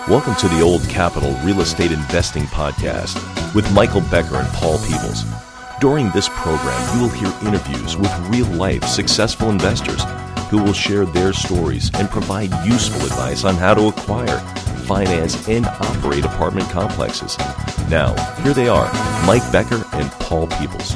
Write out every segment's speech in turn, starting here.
Welcome to the Old Capital Real Estate Investing Podcast with Michael Becker and Paul Peebles. During this program, you will hear interviews with real-life successful investors who will share their stories and provide useful advice on how to acquire, finance, and operate apartment complexes. Now, here they are, Mike Becker and Paul Peebles.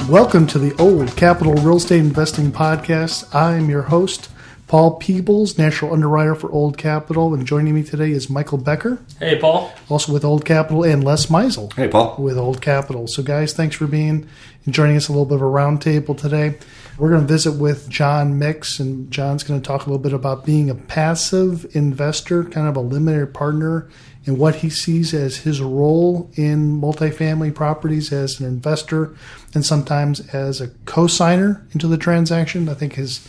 Welcome to the Old Capital Real Estate Investing Podcast. I'm your host, Paul Peebles, National Underwriter for Old Capital, and joining me today is Michael Becker. Hey, Paul. Also with Old Capital, and Les Meisel. Hey, Paul. With Old Capital. So, guys, thanks for being and joining us a little bit of a roundtable today. We're going to visit with John Mix, and John's going to talk a little bit about being a passive investor, kind of a limited partner, and what he sees as his role in multifamily properties as an investor and sometimes as a co-signer into the transaction. I think he's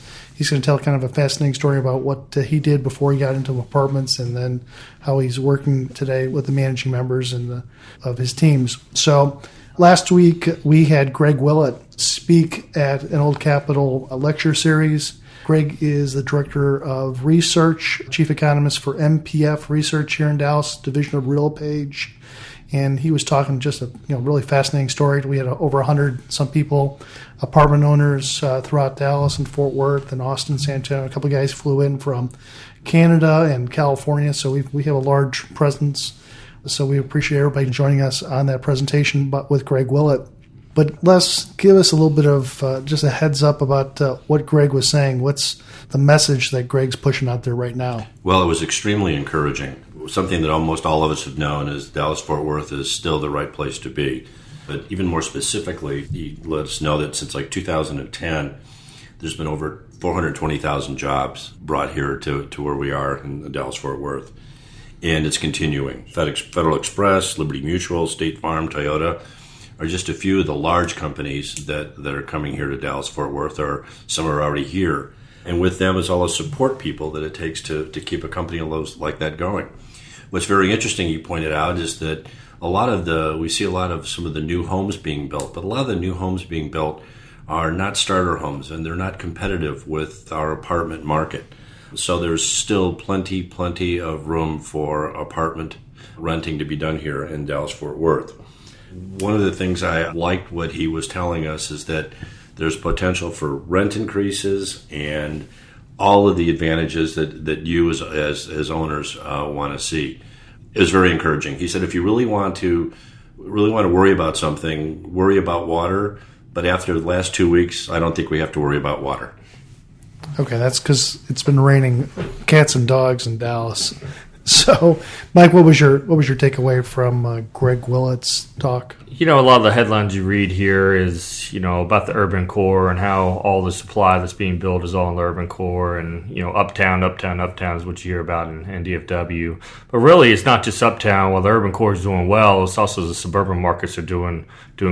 going to tell kind of a fascinating story about what he did before he got into apartments and then how he's working today with the managing members and of his teams. So last week we had Greg Willett speak at an Old Capital lecture series. Greg is the Director of Research, Chief Economist for MPF Research here in Dallas, Division of RealPage. And he was talking just a really fascinating story. We had over 100 some people, apartment owners throughout Dallas and Fort Worth and Austin, San Antonio. A couple of guys flew in from Canada and California, so we have a large presence. So we appreciate everybody joining us on that presentation, but with Greg Willett. But Les, give us a little bit of just a heads up about what Greg was saying. What's the message that Greg's pushing out there right now? Well, it was extremely encouraging. Something that almost all of us have known is Dallas-Fort Worth is still the right place to be. But even more specifically, he let us know that since 2010, there's been over 420,000 jobs brought here to where we are in Dallas-Fort Worth. And it's continuing. Federal Express, Liberty Mutual, State Farm, Toyota are just a few of the large companies that are coming here to Dallas-Fort Worth, or some are already here. And with them is all the support people that it takes to keep a company like that going. What's very interesting, you pointed out, is that we see a lot of some of the new homes being built, but a lot of the new homes being built are not starter homes, and they're not competitive with our apartment market. So there's still plenty of room for apartment renting to be done here in Dallas-Fort Worth. One of the things I liked what he was telling us is that there's potential for rent increases and all of the advantages that you as owners want to see. It was very encouraging. He said, if you really want to worry about something, worry about water. But after the last 2 weeks, I don't think we have to worry about water. Okay, that's because it's been raining cats and dogs in Dallas. So, Mike, what was your takeaway from Greg Willett's talk? A lot of the headlines you read here is, about the urban core and how all the supply that's being built is all in the urban core, and, uptown is what you hear about in DFW. But really, it's not just uptown. While the urban core is doing well, it's also the suburban markets are doing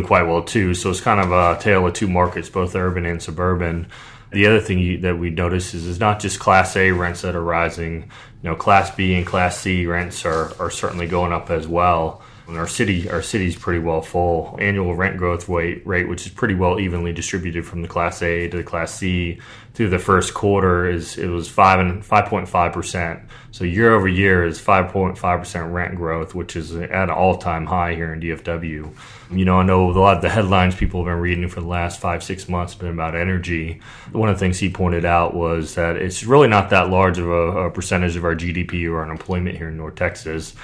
quite well too. So it's kind of a tale of two markets, both urban and suburban. The other thing that we notice is it's not just Class A rents that are rising. Class B and Class C rents are certainly going up as well. And our city's pretty well full. Annual rent growth rate, which is pretty well evenly distributed from the Class A to the Class C through the first quarter, it was 5.5%. So year over year is 5.5% rent growth, which is at an all-time high here in DFW. I know a lot of the headlines people have been reading for the last 5-6 months have been about energy. One of the things he pointed out was that it's really not that large of a percentage of our GDP or unemployment here in North Texas.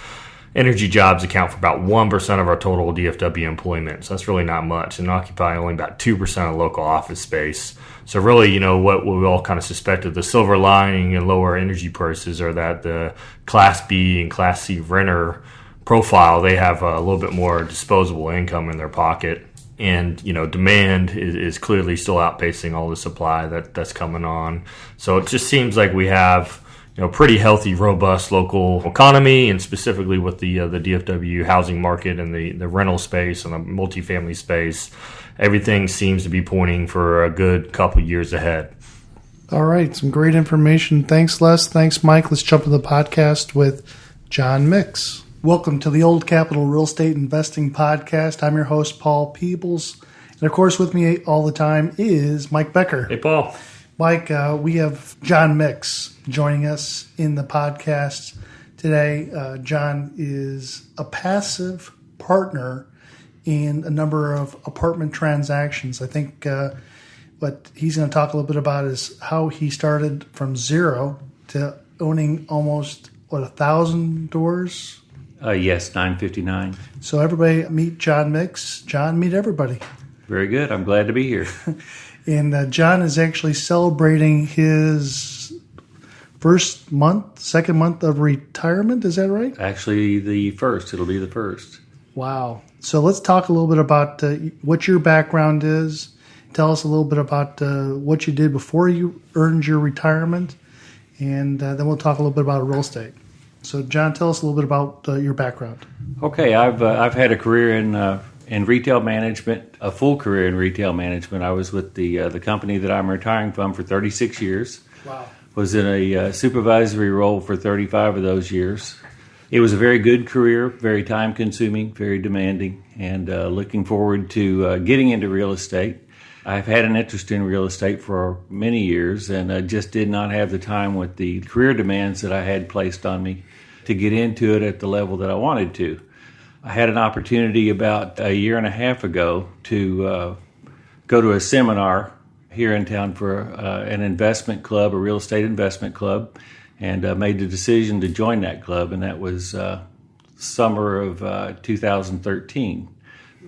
Energy jobs account for about 1% of our total DFW employment, so that's really not much, and occupy only about 2% of local office space. So really, what we all kind of suspected, the silver lining in lower energy prices are that the Class B and Class C renter profile, they have a little bit more disposable income in their pocket. And, demand is clearly still outpacing all the supply that's coming on. So it just seems like we have pretty healthy, robust local economy, and specifically with the DFW housing market and the rental space and the multifamily space, everything seems to be pointing for a good couple years ahead. All right, some great information. Thanks, Les. Thanks, Mike. Let's jump to the podcast with John Mix. Welcome to the Old Capital Real Estate Investing Podcast. I'm your host, Paul Peebles. And, of course, with me all the time is Mike Becker. Hey, Paul. Mike, we have John Mix joining us in the podcast today. John is a passive partner in a number of apartment transactions. I think what he's going to talk a little bit about is how he started from zero to owning almost, 1,000 doors? Yes, 959. So everybody meet John Mix. John, meet everybody. Very good. I'm glad to be here. And John is actually celebrating his second month of retirement. Is that right? Actually, the first. It'll be the first. Wow. So let's talk a little bit about what your background is. Tell us a little bit about what you did before you earned your retirement. And then we'll talk a little bit about real estate. So, John, tell us a little bit about your background. Okay. I've had a career in retail management, a full career in retail management. I was with the company that I'm retiring from for 36 years. Wow. Was in a supervisory role for 35 of those years. It was a very good career, very time-consuming, very demanding, and looking forward to getting into real estate. I've had an interest in real estate for many years, and I just did not have the time with the career demands that I had placed on me to get into it at the level that I wanted to. I had an opportunity about a year and a half ago to go to a seminar here in town for an investment club, a real estate investment club, and made the decision to join that club, and that was summer of 2013.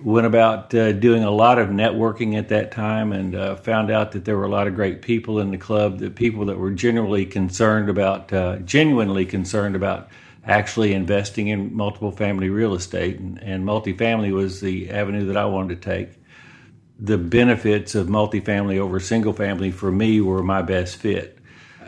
Went about doing a lot of networking at that time, and found out that there were a lot of great people in the club, the people that were genuinely concerned about actually investing in multiple family real estate, and multifamily was the avenue that I wanted to take. The benefits of multifamily over single family for me were my best fit.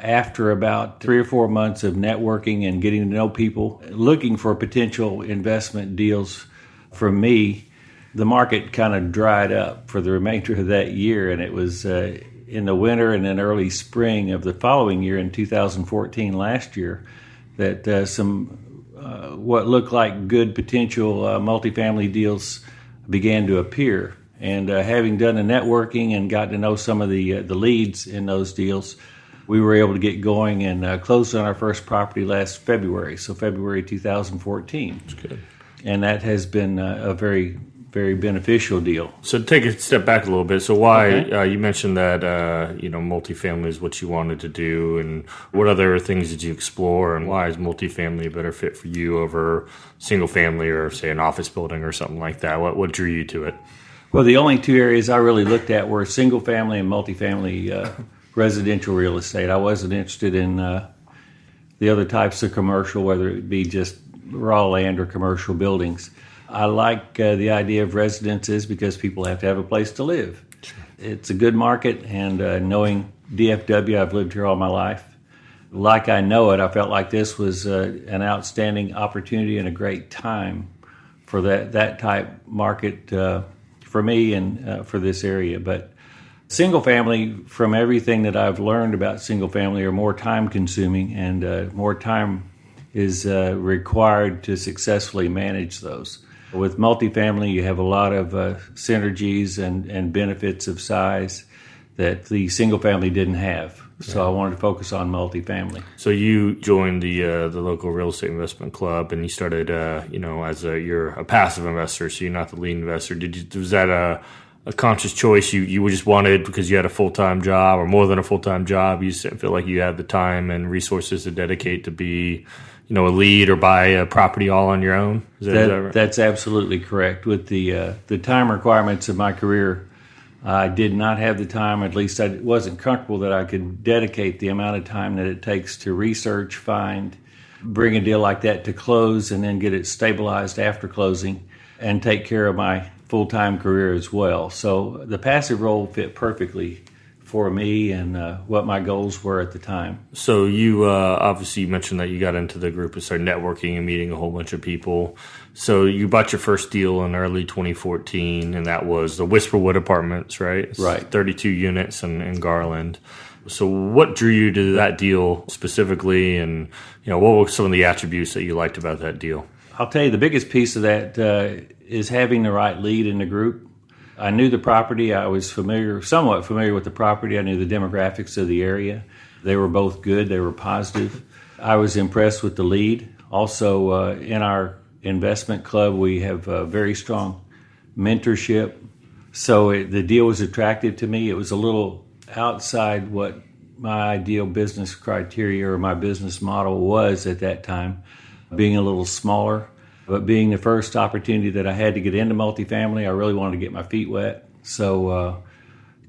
After about 3 or 4 months of networking and getting to know people, looking for potential investment deals for me, the market kind of dried up for the remainder of that year, and it was in the winter and then early spring of the following year, in 2014, last year, that some what looked like good potential multifamily deals began to appear. And having done the networking and got to know some of the leads in those deals, we were able to get going and closed on our first property last February, so February 2014. That's good. And that has been a very, very beneficial deal. So take a step back a little bit. So why, you mentioned that, multifamily is what you wanted to do, and what other things did you explore, and why is multifamily a better fit for you over single family or, say, an office building or something like that? What drew you to it? Well, the only two areas I really looked at were single family and multifamily residential real estate. I wasn't interested in the other types of commercial, whether it be just raw land or commercial buildings. I like the idea of residences because people have to have a place to live. Sure. It's a good market, and knowing DFW, I've lived here all my life. Like I know it, I felt like this was an outstanding opportunity and a great time for that type market for me and for this area. But single family, from everything that I've learned about single family, are more time consuming, and more time is required to successfully manage those. With multifamily, you have a lot of synergies and benefits of size that the single family didn't have. So I wanted to focus on multifamily. So you joined the local real estate investment club, and you started, you're a passive investor, so you're not the lead investor. Was that a conscious choice you just wanted because you had a full-time job, or more than a full-time job? You just didn't feel like you had the time and resources to dedicate to be, a lead or buy a property all on your own? Is that right? That's absolutely correct. With the time requirements of my career, I did not have the time, at least I wasn't comfortable that I could dedicate the amount of time that it takes to research, find, bring a deal like that to close, and then get it stabilized after closing, and take care of my full-time career as well. So the passive role fit perfectly for me and what my goals were at the time. So you obviously you mentioned that you got into the group and started networking and meeting a whole bunch of people. So you bought your first deal in early 2014, and that was the Whisperwood Apartments, right? It's right. 32 units in Garland. So what drew you to that deal specifically, and what were some of the attributes that you liked about that deal? I'll tell you, the biggest piece of that is having the right lead in the group. I knew the property. I was somewhat familiar with the property. I knew the demographics of the area. They were both good. They were positive. I was impressed with the lead. Also, in our investment club, we have very strong mentorship. So the deal was attractive to me. It was a little outside what my ideal business criteria or my business model was at that time, being a little smaller. But being the first opportunity that I had to get into multifamily, I really wanted to get my feet wet. So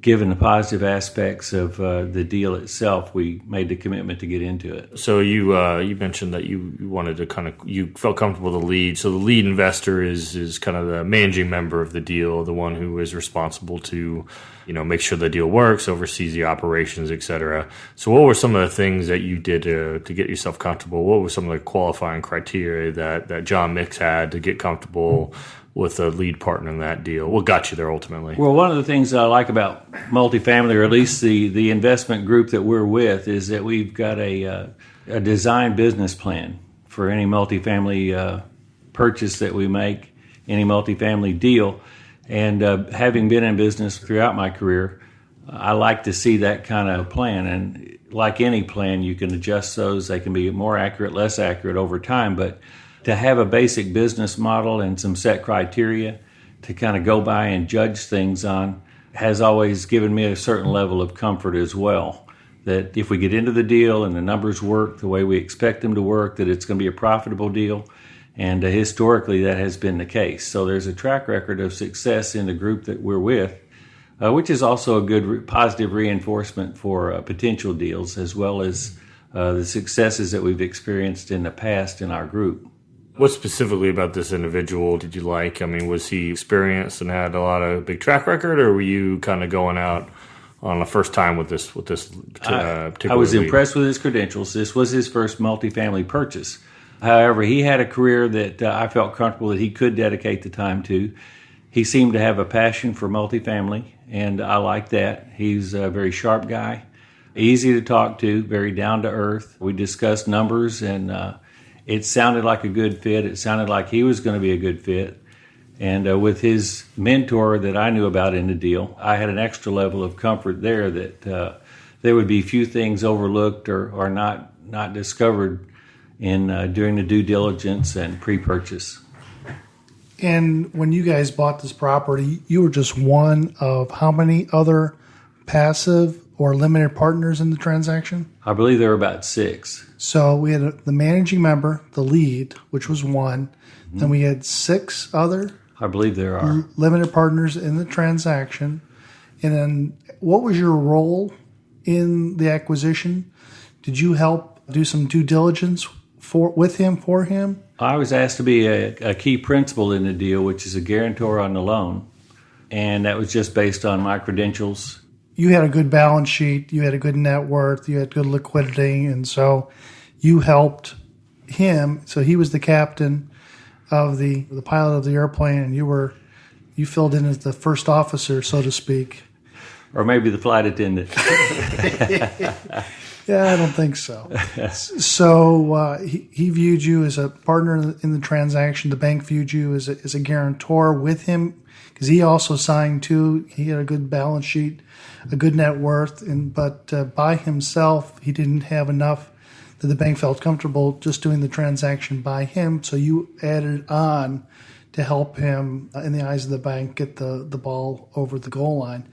given the positive aspects of the deal itself, we made the commitment to get into it. So you mentioned that you wanted to you felt comfortable with the lead. So the lead investor is kind of the managing member of the deal, the one who is responsible to, make sure the deal works, oversees the operations, et cetera. So what were some of the things that you did to get yourself comfortable? What were some of the qualifying criteria that John Mix had to get comfortable with a lead partner in that deal? What got you there ultimately? Well, one of the things that I like about multifamily, or at least the investment group that we're with, is that we've got a design business plan for any multifamily purchase that we make, any multifamily deal. And having been in business throughout my career, I like to see that kind of plan. And like any plan, you can adjust those. They can be more accurate, less accurate over time. But to have a basic business model and some set criteria to kind of go by and judge things on has always given me a certain level of comfort as well. That if we get into the deal and the numbers work the way we expect them to work, that it's going to be a profitable deal. And historically, that has been the case. So there's a track record of success in the group that we're with, which is also a good positive reinforcement for potential deals, as well as the successes that we've experienced in the past in our group. What specifically about this individual did you like? I mean, was he experienced and had a lot of big track record, or were you kind of going out on the first time with this particular I was lead? Impressed with his credentials. This was his first multifamily purchase. However, he had a career that I felt comfortable that he could dedicate the time to. He seemed to have a passion for multifamily, and I like that. He's a very sharp guy, easy to talk to, very down to earth. We discussed numbers, and it sounded like a good fit. It sounded like he was going to be a good fit. And with his mentor that I knew about in the deal, I had an extra level of comfort there that there would be few things overlooked or not discovered in during the due diligence and pre-purchase. And when you guys bought this property, you were just one of how many other passive or limited partners in the transaction? I believe there were about 6. So we had the managing member, the lead, which was one. Mm-hmm. Then we had 6 other I believe there are limited partners in the transaction. And then what was your role in the acquisition? Did you help do some due diligence for him? I was asked to be a key principal in the deal, which is a guarantor on the loan. And that was just based on my credentials. You had a good balance sheet, you had a good net worth, you had good liquidity, and so you helped him. So he was the captain of the pilot of the airplane, and you filled in as the first officer, so to speak. Or maybe the flight attendant. Yeah, I don't think so. So he viewed you as a partner in the transaction. The bank viewed you as a guarantor with him, because he also signed too. He had a good balance sheet, a good net worth, but by himself, he didn't have enough that the bank felt comfortable just doing the transaction by him. So you added on to help him, in the eyes of the bank, get the ball over the goal line.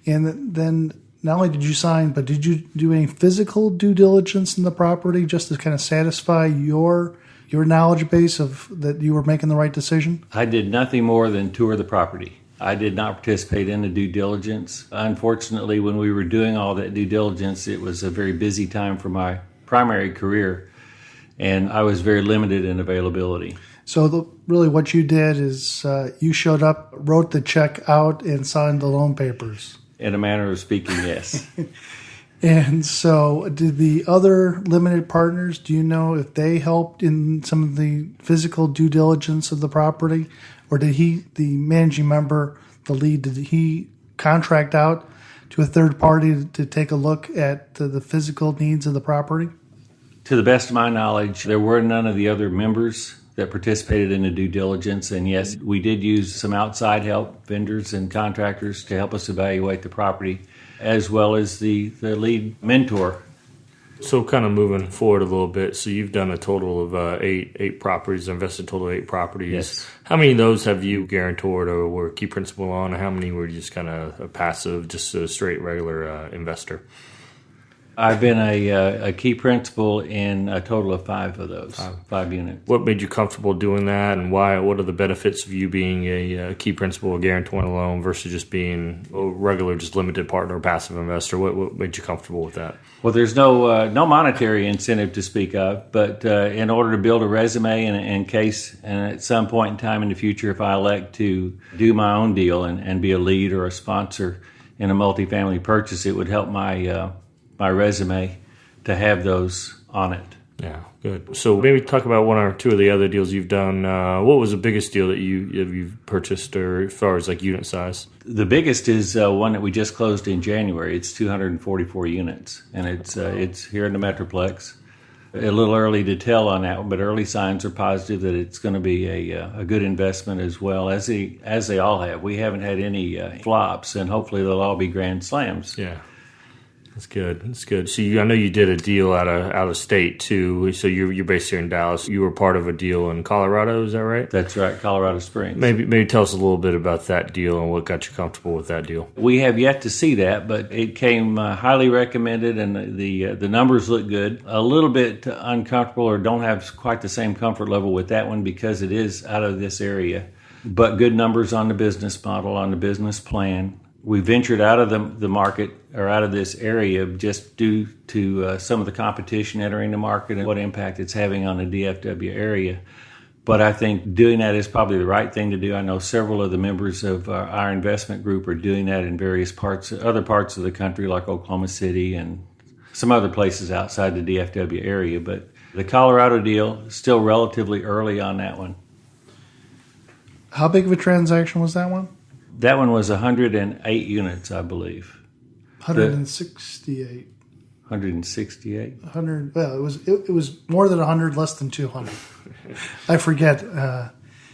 And then not only did you sign, but did you do any physical due diligence in the property just to kind of satisfy your knowledge base of that you were making the right decision? I did nothing more than tour the property. I did not participate in the due diligence. Unfortunately, when we were doing all that due diligence, it was a very busy time for my primary career, and I was very limited in availability. So really what you did is you showed up, wrote the check out, and signed the loan papers. In a manner of speaking, yes. And so did the other limited partners, do you know if they helped in some of the physical due diligence of the property? Or did he, the managing member, the lead, did he contract out to a third party to take a look at the physical needs of the property? To the best of my knowledge, there were none of the other members that participated in the due diligence. And yes, we did use some outside help, vendors and contractors, to help us evaluate the property, as well as the lead mentor. So kind of moving forward a little bit, so you've done a total of eight properties, invested a total of 8 properties. Yes. How many of those have you guarantored or were key principal on, and how many were just kind of a passive, just a straight regular investor? I've been a key principal in a total of 5 of those, 5 units. What made you comfortable doing that, and why? What are the benefits of you being a key principal or guarantor on a loan versus just being a regular, just limited partner or passive investor? What made you comfortable with that? Well, there's no monetary incentive to speak of, but in order to build a resume in case, and at some point in time in the future, if I elect to do my own deal and be a lead or a sponsor in a multifamily purchase, it would help my resume to have those on it. Yeah, good. So maybe talk about 1 or 2 of the other deals you've done. What was the biggest deal that you've purchased, or as far as like unit size? The biggest is one that we just closed in January. It's 244 units, and it's here in the Metroplex. A little early to tell on that one, but early signs are positive that it's going to be a good investment, as well as they all have. We haven't had any flops, and hopefully they'll all be grand slams. Yeah. That's good. That's good. So I know you did a deal out of state too. So you're based here in Dallas. You were part of a deal in Colorado. Is that right? That's right, Colorado Springs. Maybe tell us a little bit about that deal and what got you comfortable with that deal. We have yet to see that, but it came highly recommended, and the numbers look good. A little bit uncomfortable, or don't have quite the same comfort level with that one because it is out of this area, but good numbers on the business model, on the business plan. We ventured out of the market, or out of this area, just due to some of the competition entering the market and what impact it's having on the DFW area. But I think doing that is probably the right thing to do. I know several of the members of our investment group are doing that in various other parts of the country, like Oklahoma City and some other places outside the DFW area. But the Colorado deal is still relatively early on that one. How big of a transaction was that one? That one was 108 units, I believe. 168. 168. 100. Well, it was more than 100, less than 200. I forget.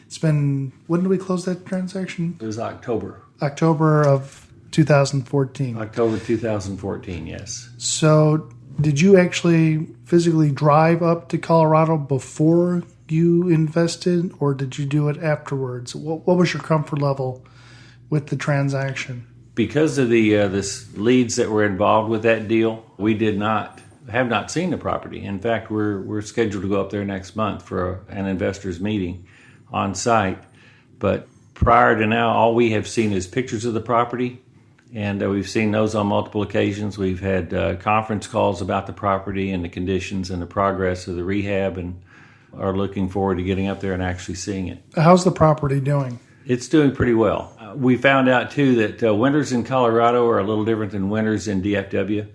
It's been. When did we close that transaction? It was October. October of 2014. October 2014. Yes. So, did you actually physically drive up to Colorado before you invested, or did you do it afterwards? What was your comfort level with the transaction? Because of the leads that were involved with that deal, we have not seen the property. In fact, we're scheduled to go up there next month for an investors meeting on site. But prior to now, all we have seen is pictures of the property, and we've seen those on multiple occasions. We've had conference calls about the property and the conditions and the progress of the rehab, and are looking forward to getting up there and actually seeing it. How's the property doing? It's doing pretty well. We found out, too, that winters in Colorado are a little different than winters in DFW,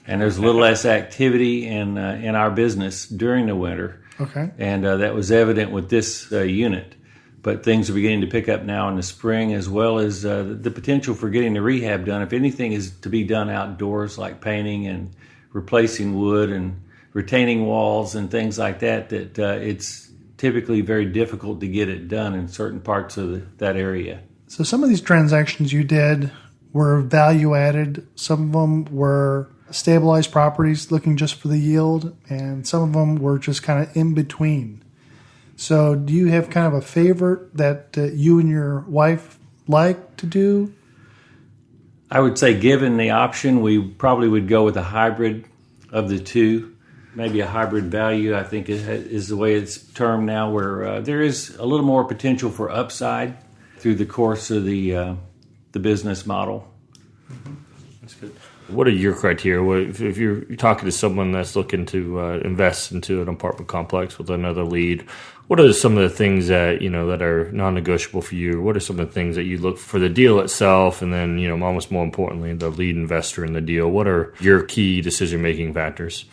and there's a little less activity in our business during the winter. Okay. And that was evident with this unit. But things are beginning to pick up now in the spring, as well as the potential for getting the rehab done. If anything is to be done outdoors, like painting and replacing wood and retaining walls and things like that, it's typically very difficult to get it done in certain parts of that area. So some of these transactions you did were value added. Some of them were stabilized properties looking just for the yield, and some of them were just kind of in between. So do you have kind of a favorite that you and your wife like to do? I would say, given the option, we probably would go with a hybrid of the two. Maybe a hybrid value, I think, is the way it's termed now, where there is a little more potential for upside through the course of the business model. Mm-hmm. That's good. What are your criteria? If you're talking to someone that's looking to invest into an apartment complex with another lead, what are some of the things that that are non-negotiable for you? What are some of the things that you look for the deal itself, and then almost more importantly, the lead investor in the deal? What are your key decision-making factors?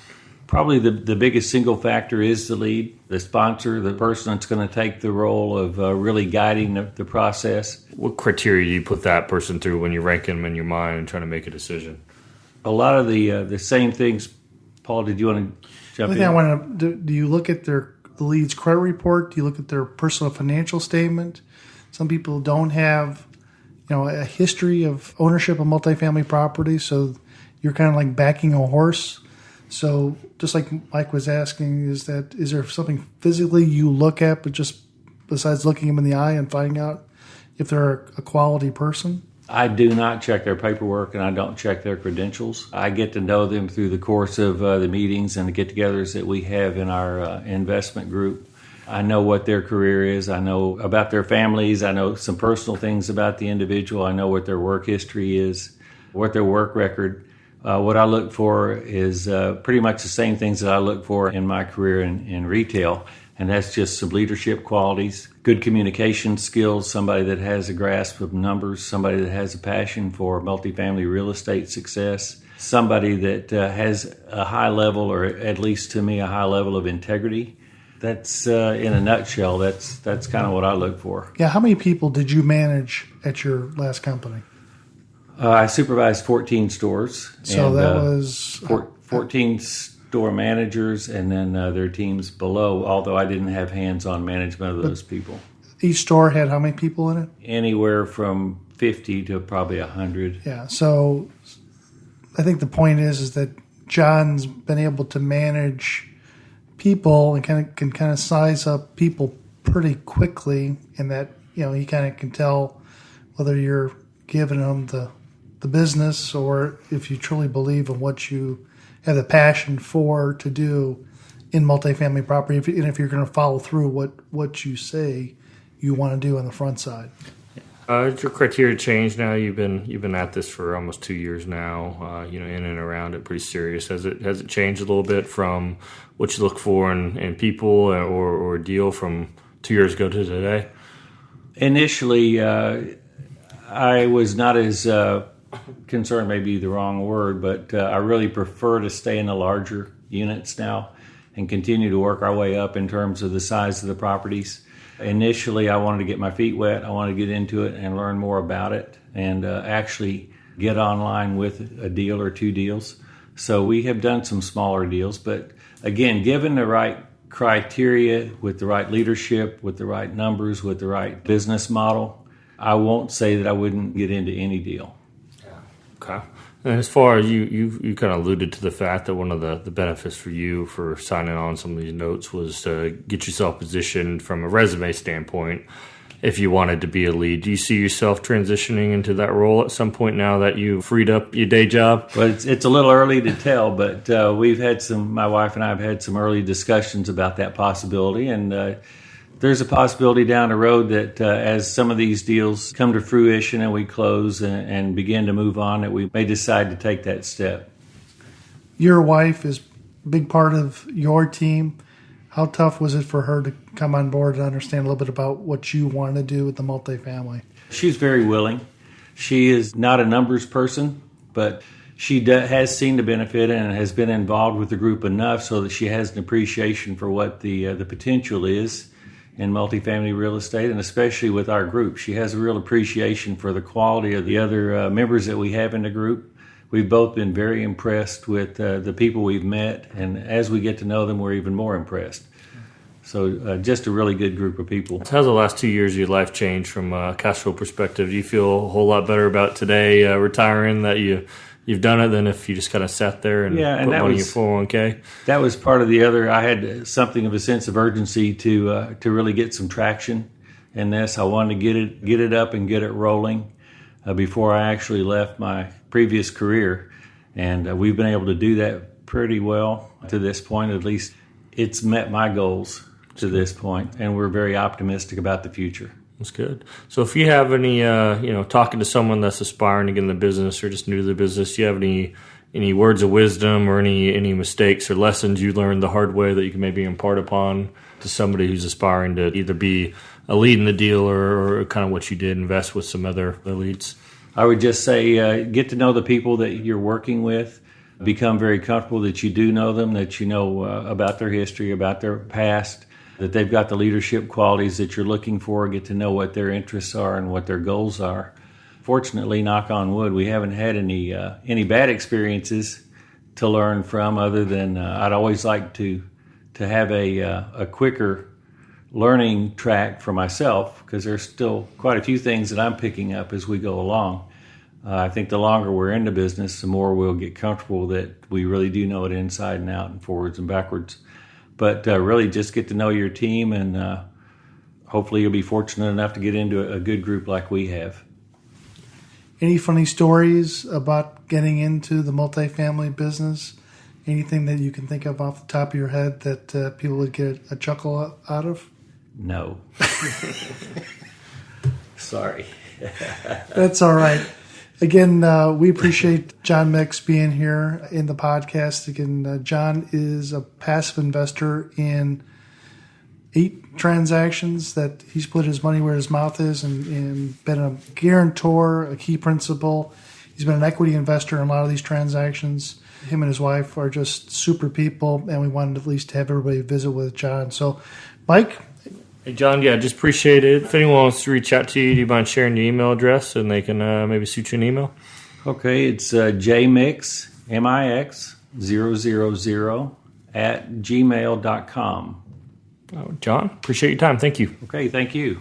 Probably the biggest single factor is the lead, the sponsor, the person that's going to take the role of really guiding the process. What criteria do you put that person through when you're ranking them in your mind and trying to make a decision? A lot of the same things. Paul, did you want to jump in? I want to. Do you look at their the lead's credit report? Do you look at their personal financial statement? Some people don't have, a history of ownership of multifamily property, so you're kind of like backing a horse. So just like Mike was asking, is there something physically you look at, but just besides looking them in the eye and finding out if they're a quality person? I do not check their paperwork, and I don't check their credentials. I get to know them through the course of the meetings and the get-togethers that we have in our investment group. I know what their career is. I know about their families. I know some personal things about the individual. I know what their work history is, what their work record. What I look for is pretty much the same things that I look for in my career in retail, and that's just some leadership qualities, good communication skills, somebody that has a grasp of numbers, somebody that has a passion for multifamily real estate success, somebody that has a high level, or at least to me, a high level of integrity. That's in a nutshell, that's kind of what I look for. Yeah, how many people did you manage at your last company? I supervised 14 stores. So and, that was 14 store managers, and then their teams below, although I didn't have hands-on management of those people. Each store had how many people in it? Anywhere from 50 to probably 100. Yeah, so I think the point is that John's been able to manage people and can kind of size up people pretty quickly, in that he kind of can tell whether you're giving them the business, or if you truly believe in what you have the passion for to do in multifamily property, and if you're going to follow through what you say you want to do on the front side. Has your criteria changed now? You've been at this for almost 2 years now. In and around it, pretty serious. Has it changed a little bit from what you look for in people or a deal from 2 years ago to today? Initially, I was not as concerned, may be the wrong word, but I really prefer to stay in the larger units now and continue to work our way up in terms of the size of the properties. Initially, I wanted to get my feet wet. I wanted to get into it and learn more about it, and actually get online with a deal or two deals. So we have done some smaller deals, but again, given the right criteria, with the right leadership, with the right numbers, with the right business model, I won't say that I wouldn't get into any deal. Okay. And as far as you kind of alluded to the fact that one of the benefits for you for signing on some of these notes was to get yourself positioned from a resume standpoint if you wanted to be a lead. Do you see yourself transitioning into that role at some point now that you've freed up your day job? Well, it's a little early to tell, but my wife and I have had some early discussions about that possibility, and there's a possibility down the road that as some of these deals come to fruition and we close and begin to move on, that we may decide to take that step. Your wife is a big part of your team. How tough was it for her to come on board and understand a little bit about what you want to do with the multifamily? She's very willing. She is not a numbers person, but she has seen the benefit and has been involved with the group enough so that she has an appreciation for what the potential is in multifamily real estate, and especially with our group. She has a real appreciation for the quality of the other members that we have in the group. We've both been very impressed with the people we've met, and as we get to know them, we're even more impressed. So just a really good group of people. How's the last 2 years of your life changed from a cash flow perspective? Do you feel a whole lot better about today retiring, that you've done it, than if you just kind of sat there and put money in your 401k? That was part of the other. I had something of a sense of urgency to really get some traction in this. I wanted to get it up and get it rolling before I actually left my previous career, and we've been able to do that pretty well to this point. At least it's met my goals to this point, and we're very optimistic about the future. That's good. So if you have any, talking to someone that's aspiring to get in the business or just new to the business, do you have any words of wisdom or any mistakes or lessons you learned the hard way that you can maybe impart upon to somebody who's aspiring to either be a lead in the deal or kind of what you did, invest with some other leads? I would just say get to know the people that you're working with. Become very comfortable that you do know them, that you know about their history, about their past, that they've got the leadership qualities that you're looking for. Get to know what their interests are and what their goals are. Fortunately, knock on wood, we haven't had any bad experiences to learn from, other than I'd always like to to have a quicker learning track for myself, because there's still quite a few things that I'm picking up as we go along. I think the longer we're in the business, the more we'll get comfortable that we really do know it inside and out and forwards and backwards. But really just get to know your team, and hopefully you'll be fortunate enough to get into a good group like we have. Any funny stories about getting into the multifamily business? Anything that you can think of off the top of your head that people would get a chuckle out of? No. Sorry. That's all right. Again, we appreciate John Mix being here in the podcast. Again, John is a passive investor in 8 transactions that he's put his money where his mouth is, and been a guarantor, a key principal. He's been an equity investor in a lot of these transactions. Him and his wife are just super people, and we wanted at least to have everybody visit with John. So, Mike? Hey, John, just appreciate it. If anyone wants to reach out to you, do you mind sharing your email address and they can maybe shoot you an email? Okay, it's jmix, MIX, 000 @gmail.com. John, appreciate your time. Thank you. Okay, thank you.